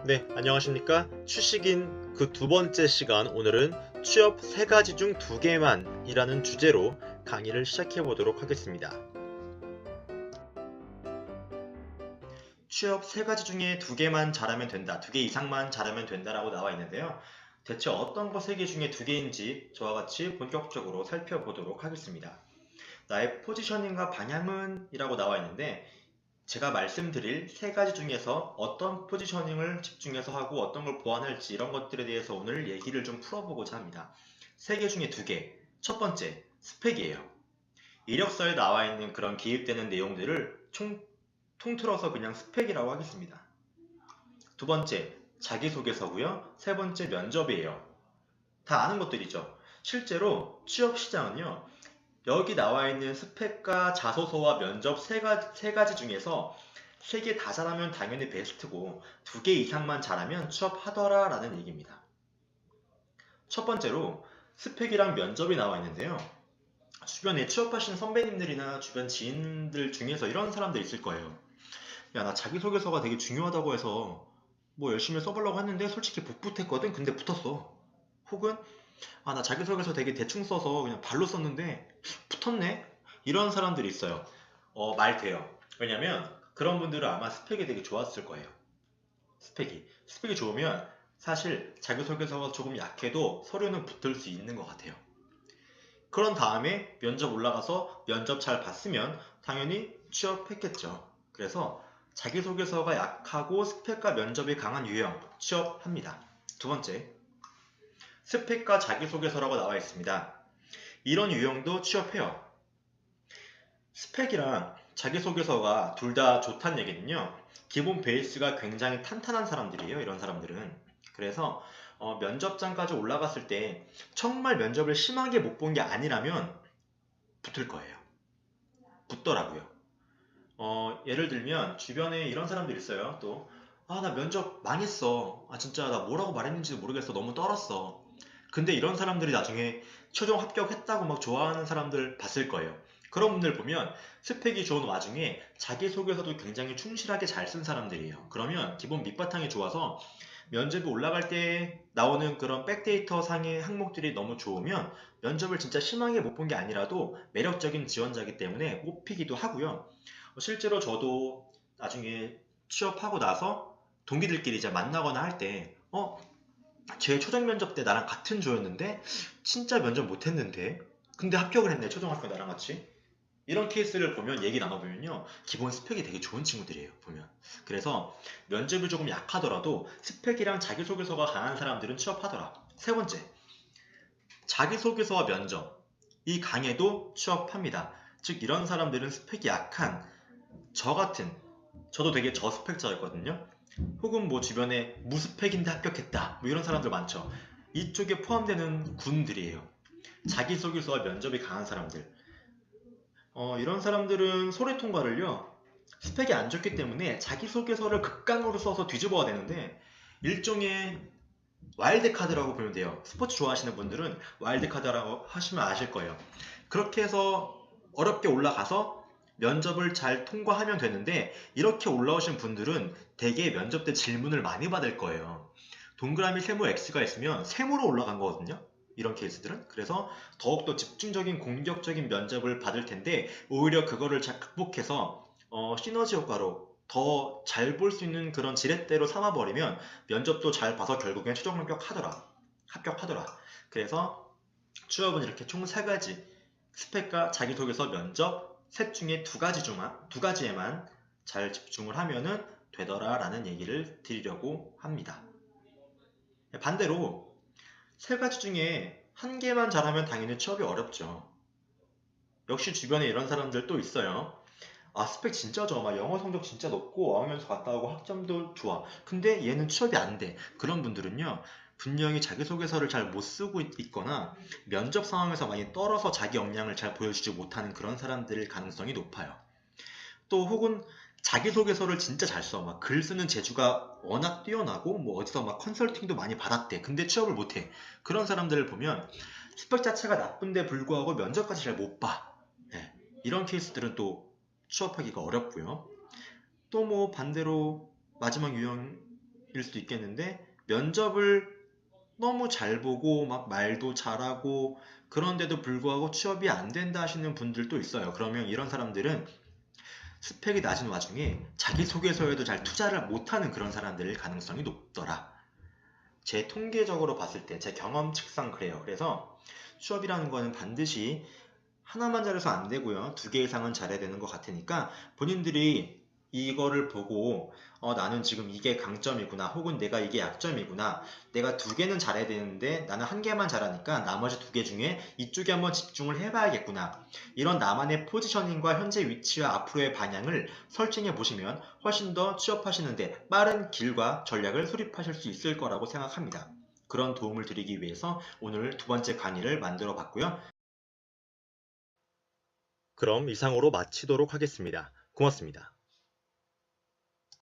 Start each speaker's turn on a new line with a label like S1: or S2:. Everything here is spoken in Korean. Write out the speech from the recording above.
S1: 네, 안녕하십니까? 추식인 그 두 번째 시간, 오늘은 취업 세 가지 중 두 개만 이라는 주제로 강의를 시작해 보도록 하겠습니다. 취업 세 가지 중에 두 개만 잘하면 된다, 두 개 이상만 잘하면 된다라고 나와 있는데요. 대체 어떤 거 세 개 중에 두 개인지 저와 같이 본격적으로 살펴보도록 하겠습니다. 나의 포지셔닝과 방향은 이라고 나와 있는데, 제가 말씀드릴 세 가지 중에서 어떤 포지셔닝을 집중해서 하고 어떤 걸 보완할지 이런 것들에 대해서 오늘 얘기를 좀 풀어보고자 합니다. 세 개 중에 두 개. 첫 번째, 스펙이에요. 이력서에 나와 있는 그런 기입되는 내용들을 통틀어서 그냥 스펙이라고 하겠습니다. 두 번째, 자기소개서고요. 세 번째, 면접이에요. 다 아는 것들이죠. 실제로 취업 시장은요, 여기 나와 있는 스펙과 자소서와 면접 세 가지 중에서 세 개 다 잘하면 당연히 베스트고 두 개 이상만 잘하면 취업하더라 라는 얘기입니다. 첫 번째로 스펙이랑 면접이 나와 있는데요. 주변에 취업하신 선배님들이나 주변 지인들 중에서 이런 사람들 있을 거예요. 야, 나 자기소개서가 되게 중요하다고 해서 뭐 열심히 써보려고 했는데 솔직히 풋풋했거든? 근데 붙었어. 혹은 나 자기소개서 되게 대충 써서 그냥 발로 썼는데 붙었네? 이런 사람들이 있어요. 말 돼요. 왜냐면 그런 분들은 아마 스펙이 되게 좋았을 거예요. 스펙이 좋으면 사실 자기소개서가 조금 약해도 서류는 붙을 수 있는 것 같아요. 그런 다음에 면접 올라가서 면접 잘 봤으면 당연히 취업했겠죠. 그래서 자기소개서가 약하고 스펙과 면접이 강한 유형 취업합니다. 두 번째, 스펙과 자기소개서라고 나와 있습니다. 이런 유형도 취업해요. 스펙이랑 자기소개서가 둘 다 좋다는 얘기는요, 기본 베이스가 굉장히 탄탄한 사람들이에요. 이런 사람들은. 그래서 면접장까지 올라갔을 때 정말 면접을 심하게 못 본 게 아니라면 붙을 거예요. 붙더라고요. 예를 들면 주변에 이런 사람들 있어요. 또 나 면접 망했어. 진짜 나 뭐라고 말했는지도 모르겠어. 너무 떨었어. 근데 이런 사람들이 나중에 최종 합격했다고 막 좋아하는 사람들 봤을 거예요. 그런 분들 보면 스펙이 좋은 와중에 자기소개서도 굉장히 충실하게 잘 쓴 사람들이에요. 그러면 기본 밑바탕이 좋아서 면접에 올라갈 때 나오는 그런 백데이터 상의 항목들이 너무 좋으면 면접을 진짜 심하게 못 본 게 아니라도 매력적인 지원자이기 때문에 뽑히기도 하고요. 실제로 저도 나중에 취업하고 나서 동기들끼리 이제 만나거나 할 때, 제 초정 면접 때 나랑 같은 조였는데 진짜 면접 못했는데 근데 합격을 했네, 초등학교 나랑 같이. 이런 케이스를 보면 얘기 나눠보면요, 기본 스펙이 되게 좋은 친구들이에요 보면. 그래서 면접이 조금 약하더라도 스펙이랑 자기소개서가 강한 사람들은 취업하더라. 세 번째, 자기소개서와 면접 이 강해도 취업합니다. 즉 이런 사람들은 스펙이 약한 저도 되게 저스펙자였거든요. 혹은 뭐 주변에 무스펙인데 합격했다 뭐 이런 사람들 많죠. 이쪽에 포함되는 군들이에요. 자기소개서와 면접이 강한 사람들. 이런 사람들은 소리 통과를요, 스펙이 안 좋기 때문에 자기소개서를 극강으로 써서 뒤집어야 되는데 일종의 와일드카드라고 보면 돼요. 스포츠 좋아하시는 분들은 와일드카드라고 하시면 아실 거예요. 그렇게 해서 어렵게 올라가서 면접을 잘 통과하면 되는데, 이렇게 올라오신 분들은 대개 면접 때 질문을 많이 받을 거예요. 동그라미 세모 X가 있으면 세모로 올라간 거거든요. 이런 케이스들은. 그래서 더욱더 집중적인 공격적인 면접을 받을 텐데, 오히려 그거를 잘 극복해서 시너지 효과로 더 잘 볼 수 있는 그런 지렛대로 삼아버리면 면접도 잘 봐서 결국엔 최종 합격하더라. 그래서 취업은 이렇게 총 세 가지, 스펙과 자기소개서, 면접 셋 중에 두 가지에만 잘 집중을 하면은 되더라라는 얘기를 드리려고 합니다. 반대로 세 가지 중에 한 개만 잘하면 당연히 취업이 어렵죠. 역시 주변에 이런 사람들 또 있어요. 스펙 진짜 좋아. 막 영어 성적 진짜 높고 어학연수 갔다 오고 학점도 좋아. 근데 얘는 취업이 안 돼. 그런 분들은요, 분명히 자기소개서를 잘 못 쓰고 있거나 면접 상황에서 많이 떨어서 자기 역량을 잘 보여주지 못하는 그런 사람들일 가능성이 높아요. 또 혹은 자기소개서를 진짜 잘 써. 막 글 쓰는 재주가 워낙 뛰어나고 뭐 어디서 막 컨설팅도 많이 받았대. 근데 취업을 못 해. 그런 사람들을 보면 스펙 자체가 나쁜데 불구하고 면접까지 잘 못 봐. 예, 이런 케이스들은 또 취업하기가 어렵고요. 또 뭐 반대로 마지막 유형 수도 있겠는데 면접을 너무 잘 보고 막 말도 잘하고 그런데도 불구하고 취업이 안 된다 하시는 분들도 있어요. 그러면 이런 사람들은 스펙이 낮은 와중에 자기소개서에도 잘 투자를 못하는 그런 사람들일 가능성이 높더라. 제 통계적으로 봤을 때 제 경험칙상 그래요. 그래서 취업이라는 거는 반드시 하나만 잘해서 안 되고요. 두 개 이상은 잘해야 되는 것 같으니까 본인들이 이거를 보고 나는 지금 이게 강점이구나 혹은 내가 이게 약점이구나 내가 두 개는 잘해야 되는데 나는 한 개만 잘하니까 나머지 두 개 중에 이쪽에 한번 집중을 해봐야겠구나 이런 나만의 포지셔닝과 현재 위치와 앞으로의 방향을 설정해 보시면 훨씬 더 취업하시는데 빠른 길과 전략을 수립하실 수 있을 거라고 생각합니다. 그런 도움을 드리기 위해서 오늘 두 번째 강의를 만들어 봤고요. 그럼 이상으로 마치도록 하겠습니다. 고맙습니다.